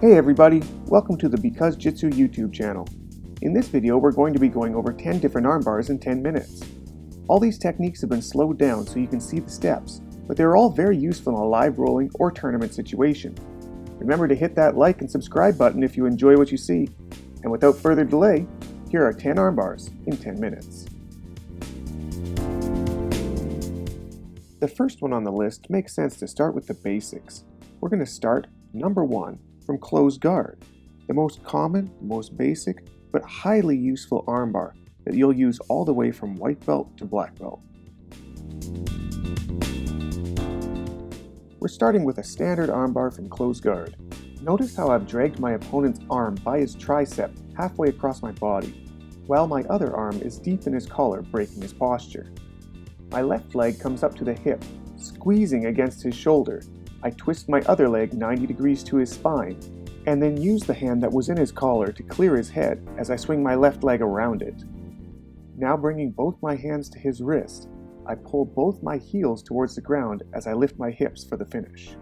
Hey everybody, welcome to the Because Jitsu YouTube channel. In this video we're going to be going over 10 different arm bars in 10 minutes. All these techniques have been slowed down so you can see the steps, but they're all very useful in a live rolling or tournament situation. Remember to hit that like and subscribe button if you enjoy what you see. And without further delay, here are 10 arm bars in 10 minutes. The first one on the list makes sense to start with the basics. We're going to start number 1 from closed guard, the most common, most basic, but highly useful armbar that you'll use all the way from white belt to black belt. We're starting with a standard armbar from closed guard. Notice how I've dragged my opponent's arm by his tricep halfway across my body, while my other arm is deep in his collar, breaking his posture. My left leg comes up to the hip, squeezing against his shoulder. I twist my other leg 90 degrees to his spine, and then use the hand that was in his collar to clear his head as I swing my left leg around it. Now bringing both my hands to his wrist, I pull both my heels towards the ground as I lift my hips for the finish.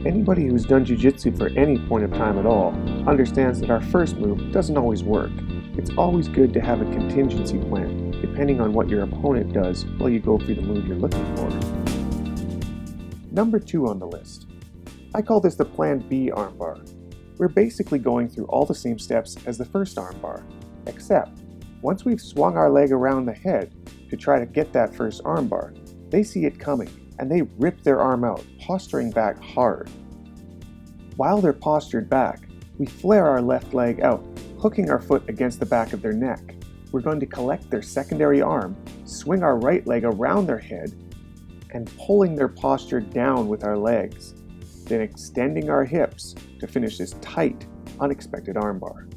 Anybody who's done Jiu-jitsu for any point of time at all understands that our first move doesn't always work. It's always good to have a contingency plan, depending on what your opponent does while you go through the move you're looking for. Number 2 on the list. I call this the planned B Armbar. We're basically going through all the same steps as the first armbar, except once we've swung our leg around the head to try to get that first armbar, they see it coming and they rip their arm out, posturing back hard. While they're postured back, we flare our left leg out, hooking our foot against the back of their neck. We're going to collect their secondary arm, swing our right leg around their head, and pulling their posture down with our legs, then extending our hips to finish this tight, unexpected armbar.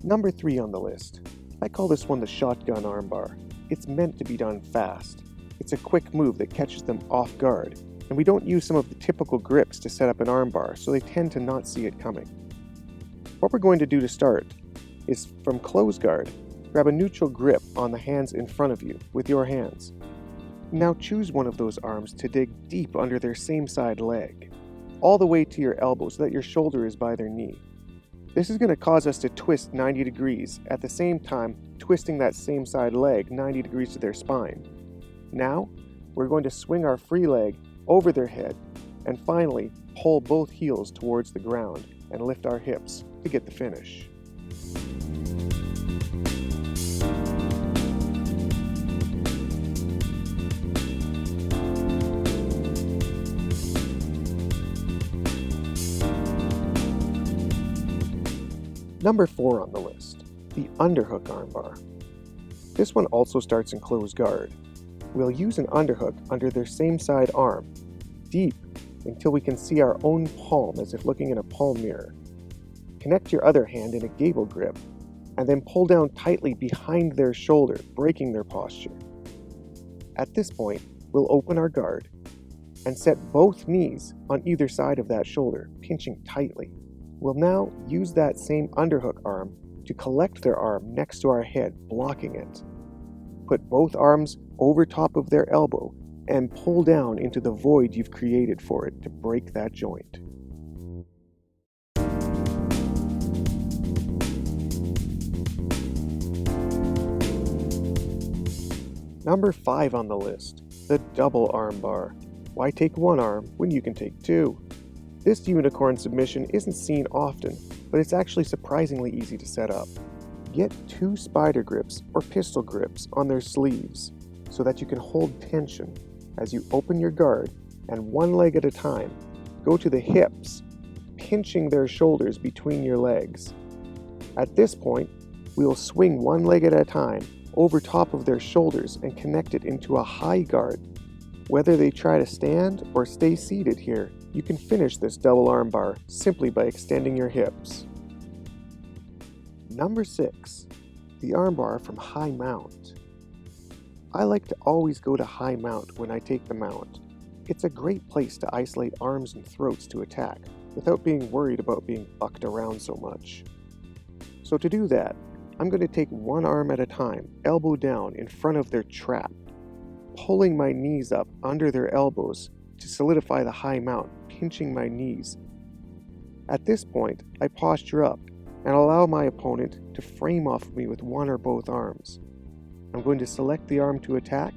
Number 3 on the list. I call this one the shotgun armbar. It's meant to be done fast. It's a quick move that catches them off guard, and we don't use some of the typical grips to set up an armbar, so they tend to not see it coming. What we're going to do to start is from closed guard, grab a neutral grip on the hands in front of you with your hands. Now choose one of those arms to dig deep under their same side leg, all the way to your elbow so that your shoulder is by their knee. This is going to cause us to twist 90 degrees, at the same time twisting that same side leg 90 degrees to their spine. Now, we're going to swing our free leg over their head, and finally pull both heels towards the ground and lift our hips to get the finish. Number 4 on the list, the Underhook Armbar. This one also starts in closed guard. We'll use an underhook under their same side arm, deep until we can see our own palm as if looking in a palm mirror. Connect your other hand in a gable grip, and then pull down tightly behind their shoulder, breaking their posture. At this point, we'll open our guard and set both knees on either side of that shoulder, pinching tightly. We'll now use that same underhook arm to collect their arm next to our head, blocking it. Put both arms over top of their elbow and pull down into the void you've created for it to break that joint. Number 5 on the list, the double arm bar. Why take one arm when you can take two? This unicorn submission isn't seen often, but it's actually surprisingly easy to set up. Get 2 spider grips or pistol grips on their sleeves so that you can hold tension as you open your guard, and one leg at a time, go to the hips, pinching their shoulders between your legs. At this point, we will swing one leg at a time over top of their shoulders and connect it into a high guard. Whether they try to stand or stay seated here, you can finish this double arm bar simply by extending your hips. Number 6. The armbar from high mount. I like to always go to high mount when I take the mount. It's a great place to isolate arms and throats to attack without being worried about being bucked around so much. So to do that, I'm going to take one arm at a time, elbow down in front of their trap, pulling my knees up under their elbows to solidify the high mount, pinching my knees. At this point, I posture up and allow my opponent to frame off of me with one or both arms. I'm going to select the arm to attack,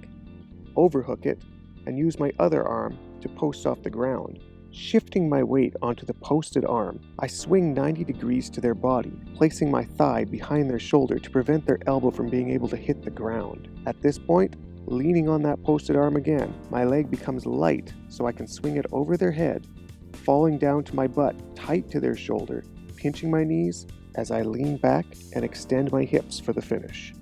overhook it, and use my other arm to post off the ground. Shifting my weight onto the posted arm, I swing 90 degrees to their body, placing my thigh behind their shoulder to prevent their elbow from being able to hit the ground. At this point, leaning on that posted arm again, my leg becomes light so I can swing it over their head, falling down to my butt tight to their shoulder, pinching my knees as I lean back and extend my hips for the finish.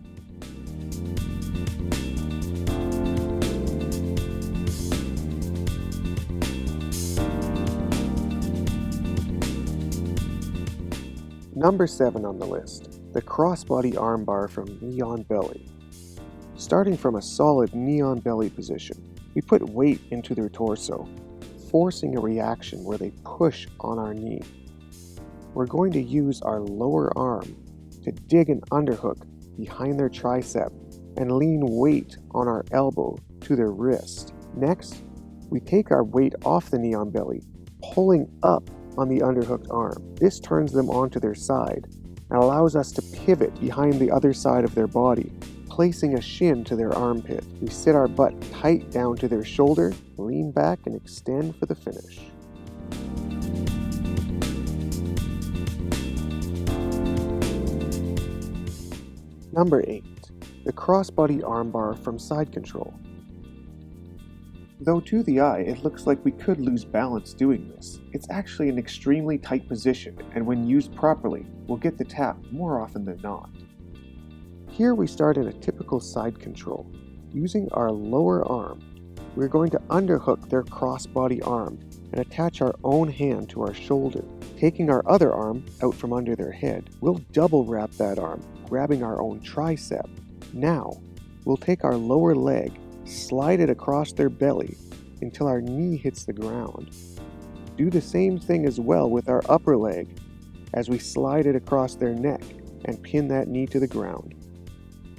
Number 7 on the list, the crossbody armbar from knee on belly. Starting from a solid knee on belly position, we put weight into their torso, forcing a reaction where they push on our knee. We're going to use our lower arm to dig an underhook behind their tricep and lean weight on our elbow to their wrist. Next, we take our weight off the knee on belly, pulling up on the underhooked arm. This turns them onto their side and allows us to pivot behind the other side of their body, placing a shin to their armpit. We sit our butt tight down to their shoulder, lean back, and extend for the finish. Number 8. The crossbody armbar from side control. Though to the eye it looks like we could lose balance doing this, it's actually an extremely tight position, and when used properly, we'll get the tap more often than not. Here we start in a typical side control. Using our lower arm, we're going to underhook their crossbody arm and attach our own hand to our shoulder. Taking our other arm out from under their head, we'll double wrap that arm, grabbing our own tricep. Now, we'll take our lower leg, slide it across their belly until our knee hits the ground. Do the same thing as well with our upper leg as we slide it across their neck and pin that knee to the ground.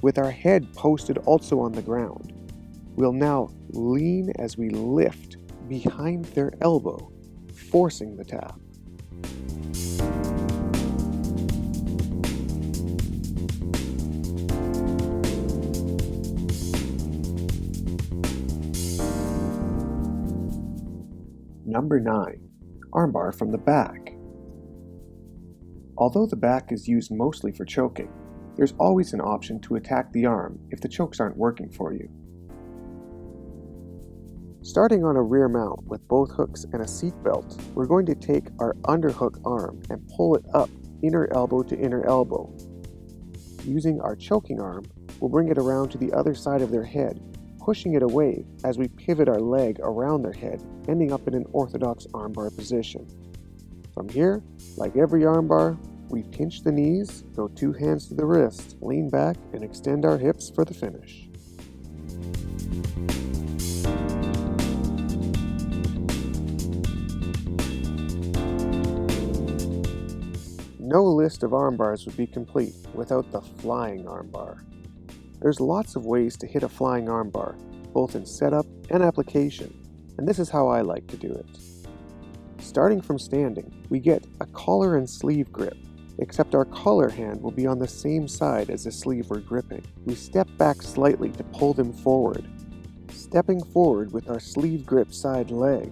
With our head posted also on the ground, we'll now lean as we lift behind their elbow, forcing the tap. Number 9. Armbar from the back. Although the back is used mostly for choking, there's always an option to attack the arm if the chokes aren't working for you. Starting on a rear mount with both hooks and a seat belt, we're going to take our underhook arm and pull it up inner elbow to inner elbow. Using our choking arm, we'll bring it around to the other side of their head, pushing it away as we pivot our leg around their head, ending up in an orthodox armbar position. From here, like every armbar, we pinch the knees, go 2 hands to the wrist, lean back, and extend our hips for the finish. No list of armbars would be complete without the flying armbar. There's lots of ways to hit a flying armbar, both in setup and application, and this is how I like to do it. Starting from standing, we get a collar and sleeve grip, except our collar hand will be on the same side as the sleeve we're gripping. We step back slightly to pull them forward. Stepping forward with our sleeve grip side leg,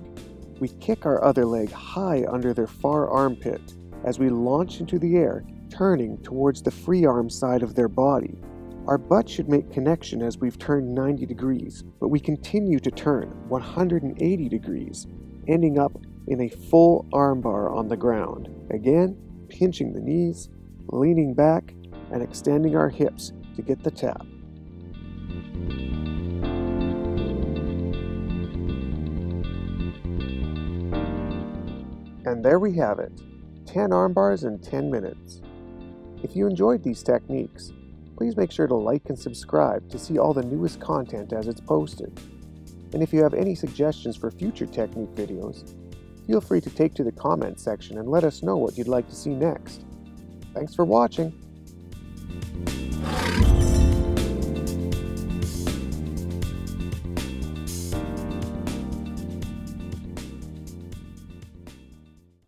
we kick our other leg high under their far armpit as we launch into the air, turning towards the free arm side of their body. Our butt should make connection as we've turned 90 degrees, but we continue to turn 180 degrees, ending up in a full armbar on the ground. Again, pinching the knees, leaning back, and extending our hips to get the tap. And there we have it, 10 armbars in 10 minutes. If you enjoyed these techniques, please make sure to like and subscribe to see all the newest content as it's posted. And if you have any suggestions for future technique videos, feel free to take to the comments section and let us know what you'd like to see next. Thanks for watching!